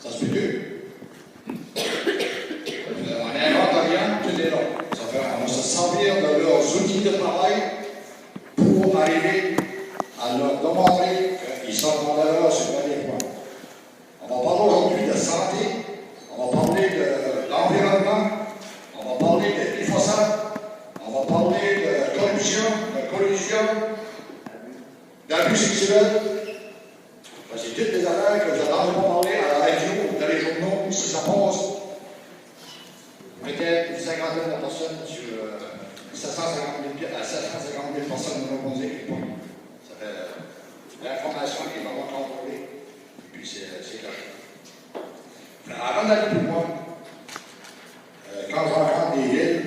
Ça se peut plus. On est inventariant, tout est là. On va se servir de leurs outils de travail pour arriver à leur demander qu'ils sont en valeur sur les points. On va parler aujourd'hui de santé, on va parler de l'environnement, on va parler de glyphosate, on va parler de corruption, de collusion, d'abus sexuels. C'est toutes des affaires que vous n'entendez pas parler à la radio ou dans les journaux, si ça passe. Peut-être une cinquantaine de personnes sur 750 000 personnes nous ont posé des points. Ça fait l'information qui est vraiment contrôlée. Et puis c'est caché. Avant d'aller plus loin, quand je rencontre des villes,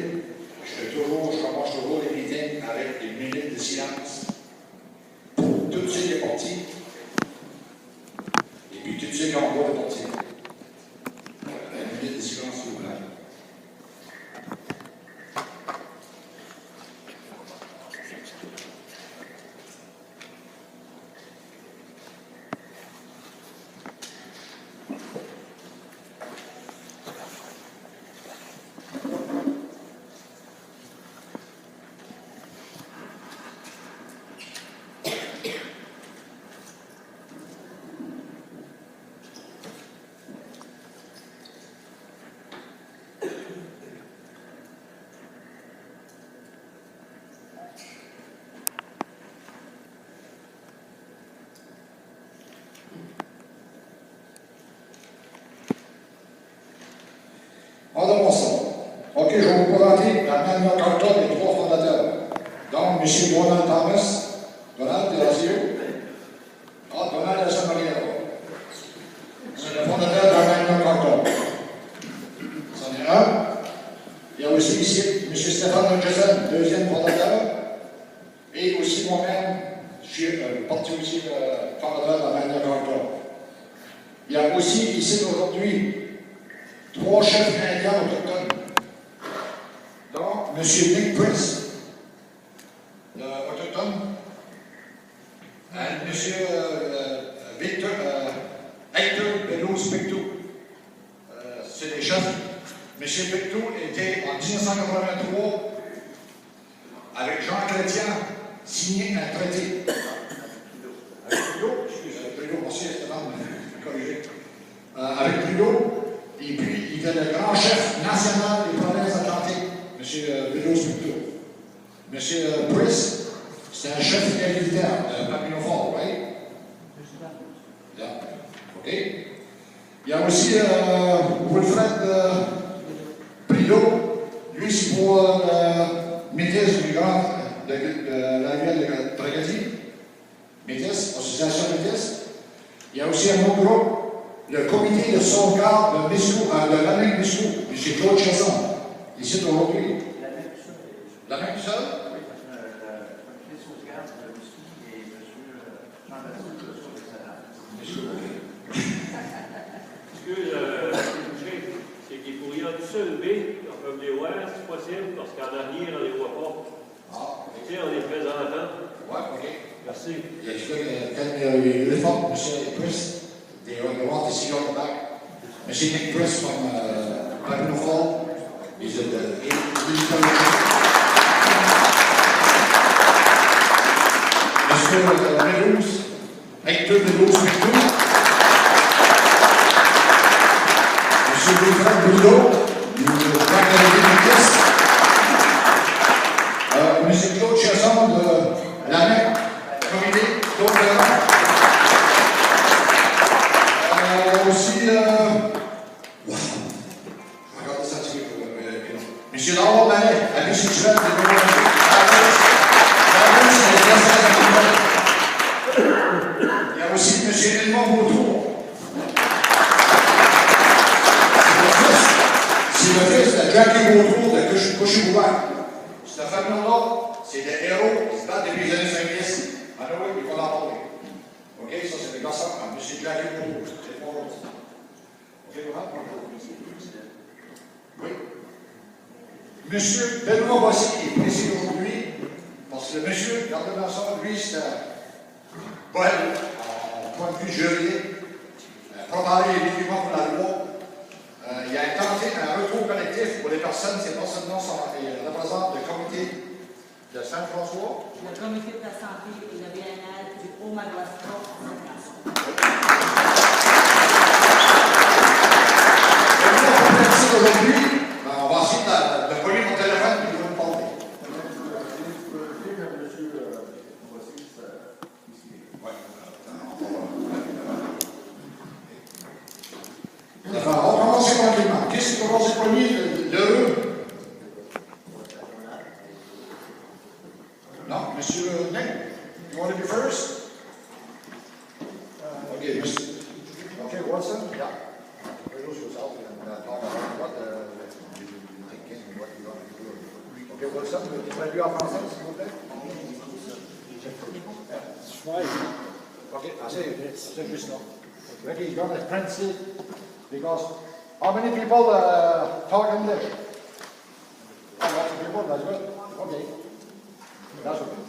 je commence toujours les meetings avec des minutes de silence pour tous ceux qui sont partis. Et puis tous ceux qui ont droit de partir. Une minute de silence, s'il vous plaît. En demonçant. OK, je vais vous présenter la manuel carton des trois fondateurs. Donc, M. Donald Thomas, Donald de l'Asio. Ah, Donald de Saint-Marie là-bas. C'est le fondateur de la manuel carton. C'en est un. Il y a aussi ici M. Stéphane Hutchison, deuxième fondateur. Et aussi moi-même, je suis parti aussi fondateur de la manuel carton. Il y a aussi ici aujourd'hui 3 chefs indiens autochtones. Donc, M. Nick Prince, autochtone, et M. Hector Bellows Pictou. C'est des chefs. M. Pictou était en 1983 avec Jean Chrétien signé un traité. Avec Trudeau, excusez-moi, merci Stéphane, corrigé. Avec Trudeau. Et puis, il était le grand chef national des provinces atlantiques, M. Papineau Falls. M. Price, c'est un chef inheditaire de Papineau Falls, right? Yeah. OK. Il y a aussi Wilfred Prideau. Lui, c'est pour métis du grand de la ville de Tragédie. Métis, association métis. Il y a aussi un autre groupe. Le comité de sauvegarde de l'Amérique du Sud, M. Claude Chesson, ici aujourd'hui. L'Amérique du Sud? Oui, parce que le comité de sauvegarde de Whisky et M. Jean-Baptiste de Sauvegarde. C'est qu'il pourrait tout se lever, on peut les voir si possible, parce qu'en arrière, on ne les voit pas. Ah, tu sais, on est présentant. Oui, OK. Merci. Il y a eu le fond, M. Price. They want to see you on the back. M. Nick Price from Papineau Falls. He's at the Mr. Bellows, Hector Bellows Pictou. M. Wilfred Prideau, du Grand Canadien de Pièce. M. Claude Chesson de la MEC, comité d'Auvergne. Aussi, regardez ça, M. Laurent Ballet, abus sexuel de il y a aussi M. Edmond Beautour. C'est le fils de Jackie Beautour de Couchibouac. Cette famille-là, c'est des héros qui se battent depuis les années 50. Ah oui, il faut en parler. OK, ça c'est des garçons comme M. Jackie Beautour. Oui. Monsieur Benoît Bossy est précis aujourd'hui, parce que le monsieur Gardner-Masson, lui, c'est un poète, en point de vue juridique, préparer les documents pour la loi. Il y a un retour collectif pour les personnes, ces personnes représentent le comité de Saint-François. Le comité de la santé et le bien-être du Haut-Madawaska à Saint-François. Aujourd'hui, on va essayer de coller mon téléphone et de vous parler. On commence tranquillement. Qu'est-ce que vous avez pogné de eux? Non, Monsieur Nick, you want to be first? Okay, Mr. Okay, Watson? Yeah. Introduce yourself and talk about what you thinking and what you want to do. Okay, Watson, tu traduis en français, s'il vous plaît? Okay, Assez juste là. Okay, you're going to translate because how many people talk English? Lots of people, that's good. Okay. That's okay.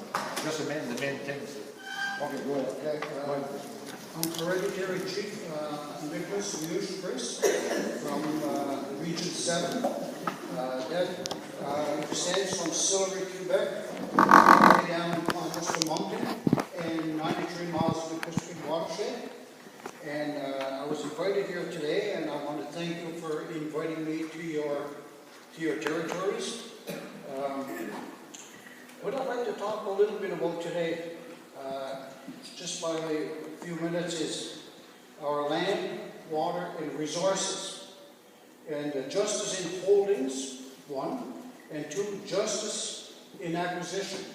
Just the main things. Okay, go ahead. Okay, I'm Hereditary Chief Nicholas Chris from Region 7. That extends from Sillery, Quebec, way down almost the mountain, and 93 miles of the Pacific watershed. And I was invited here today, and I want to thank you for inviting me to your territories. What I'd like to talk a little bit about today, just by a few minutes, is our land, water, and resources. And justice in holdings, 1, and 2, justice in acquisition.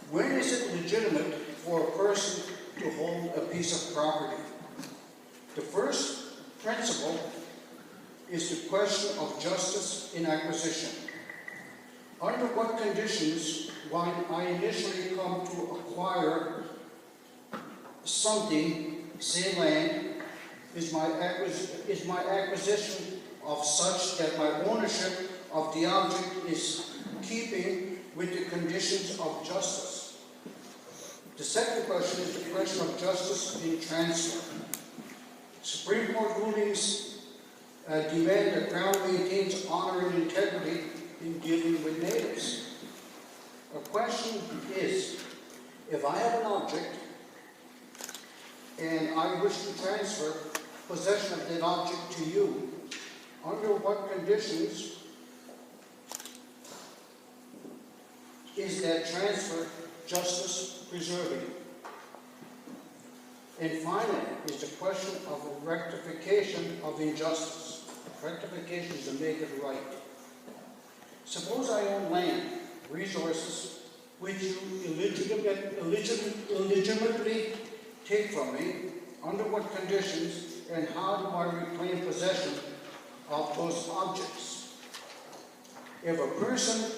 When is it legitimate for a person to hold a piece of property? The first principle is the question of justice in acquisition. Under what conditions, when I initially come to acquire something, say land, is my acquisition of such that my ownership of the object is keeping with the conditions of justice? The second question is the question of justice in transfer. Supreme Court rulings demand that Crown maintains honor and integrity in dealing with natives. A question is, if I have an object and I wish to transfer possession of that object to you, under what conditions is that transfer justice preserving? And finally, is the question of a rectification of injustice. Rectification is to make it right. Suppose I own land, resources, which you illegitimately take from me. Under what conditions and how do I reclaim possession of those objects? If a person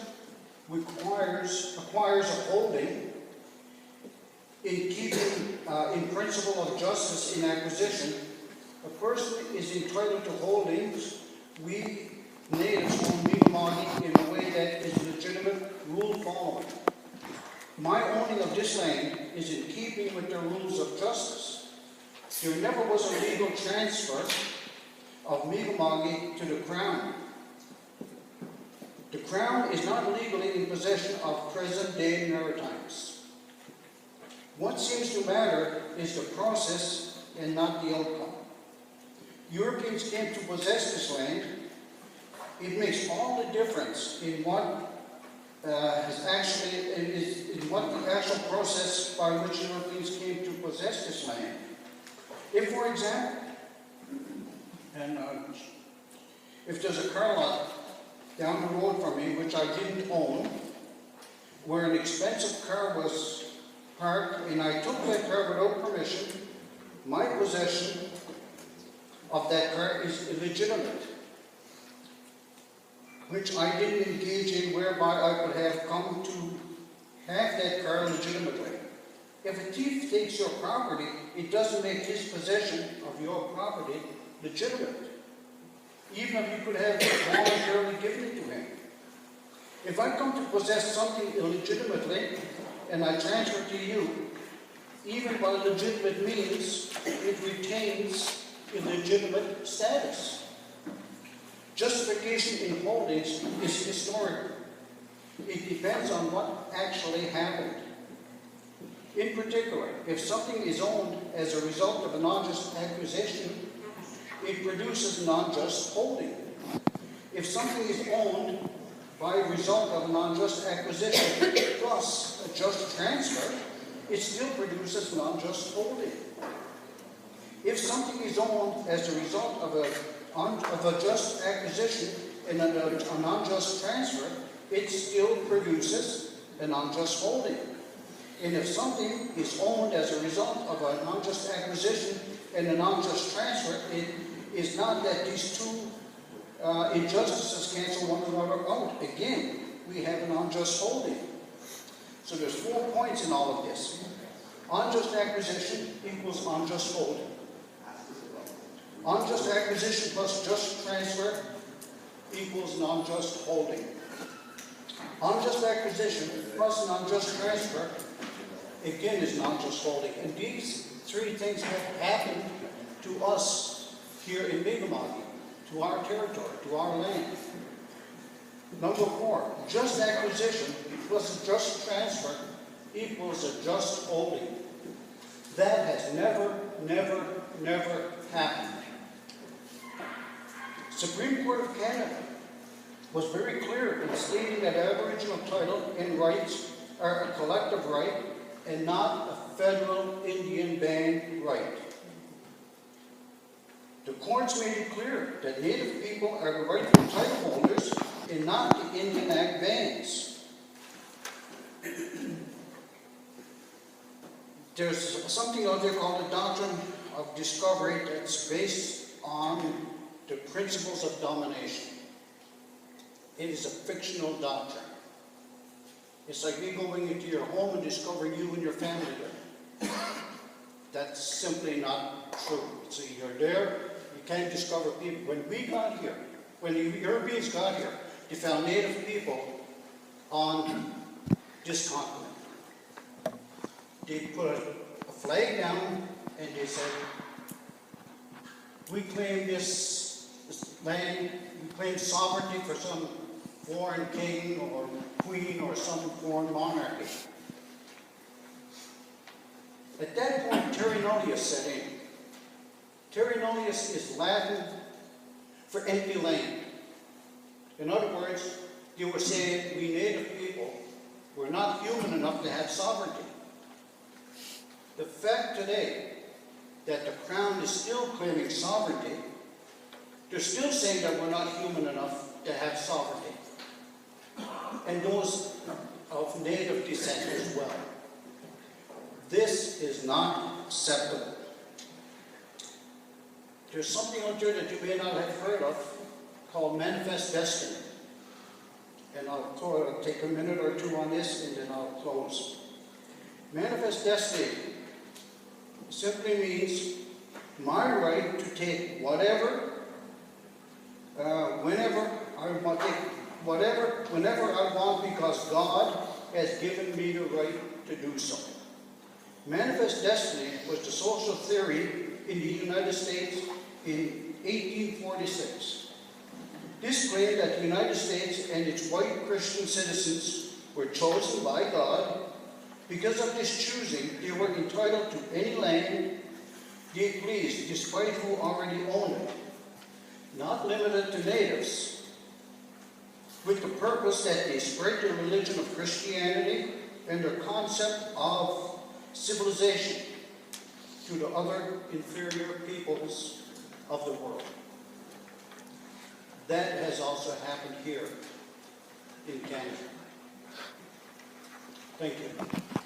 acquires a holding in keeping in principle of justice in acquisition, a person is entitled to holdings we natives own Mi'kmaq in a way that is legitimate, rule following. My owning of this land is in keeping with the rules of justice. There never was a legal transfer of Mi'kmaq to the Crown. The Crown is not legally in possession of present-day Maritimes. What seems to matter is the process and not the outcome. Europeans came to possess this land. It makes all the difference in what the actual process by which Europeans came to possess this land. If, for example, if there's a car lot down the road from me which I didn't own, where an expensive car was parked, and I took that car without permission, my possession of that car is illegitimate, which I didn't engage in, whereby I could have come to have that car legitimately. If a thief takes your property, it doesn't make his possession of your property legitimate, even if you could have voluntarily given it to him. If I come to possess something illegitimately and I transfer it to you, even by legitimate means, it retains retains illegitimate status. Justification in holdings is historical. It depends on what actually happened. In particular, if something is owned as a result of a non-just acquisition, it produces non-just holding. If something is owned by a result of a non-just acquisition plus a just transfer, it still produces non-just holding. If something is owned as a result of a just acquisition and a non-just transfer, it still produces a non-just holding. And if something is owned as a result of a non-just acquisition and a non-just transfer, it is not that these two injustices cancel one another out. Again, we have an unjust holding. So there's 4 points in all of this. Unjust acquisition equals unjust holding. Unjust acquisition plus just transfer equals non-just holding. Unjust acquisition plus an unjust transfer, again, is non-just holding. And these 3 things have happened to us here in Mi'kmaq, to our territory, to our land. Number 4, just acquisition plus a just transfer equals a just holding. That has never, never, never happened. Supreme Court of Canada was very clear in stating that Aboriginal title and rights are a collective right and not a federal Indian band right. The courts made it clear that Native people are the rightful title holders and not the Indian Act bands. There's something out there called the doctrine of discovery that's based on the principles of domination. It is a fictional doctrine. It's like me going into your home and discovering you and your family there. That's simply not true. So you're there, you can't discover people. When we got here, when the Europeans got here, they found Native people on this continent. They put a flag down and they said, we claim this land, we claim sovereignty for some foreign king or queen or some foreign monarchy. At that point, terra nullius set in. Terra nullius is Latin for empty land. In other words, they were saying we Native people were not human enough to have sovereignty. The fact today that the Crown is still claiming sovereignty, they're still saying that we're not human enough to have sovereignty. And those of Native descent as well. This is not acceptable. There's something out there that you may not have heard of called manifest destiny. And I'll take a minute or two on this and then I'll close. Manifest destiny simply means my right to take whatever, whenever I want, whenever I want, because God has given me the right to do so. Manifest destiny was the social theory in the United States in 1846. This claimed that the United States and its white Christian citizens were chosen by God. Because of this choosing, they were entitled to any land they pleased, despite who already owned it. Not limited to natives, with the purpose that they spread the religion of Christianity and their concept of civilization to the other inferior peoples of the world. That has also happened here in Canada. Thank you.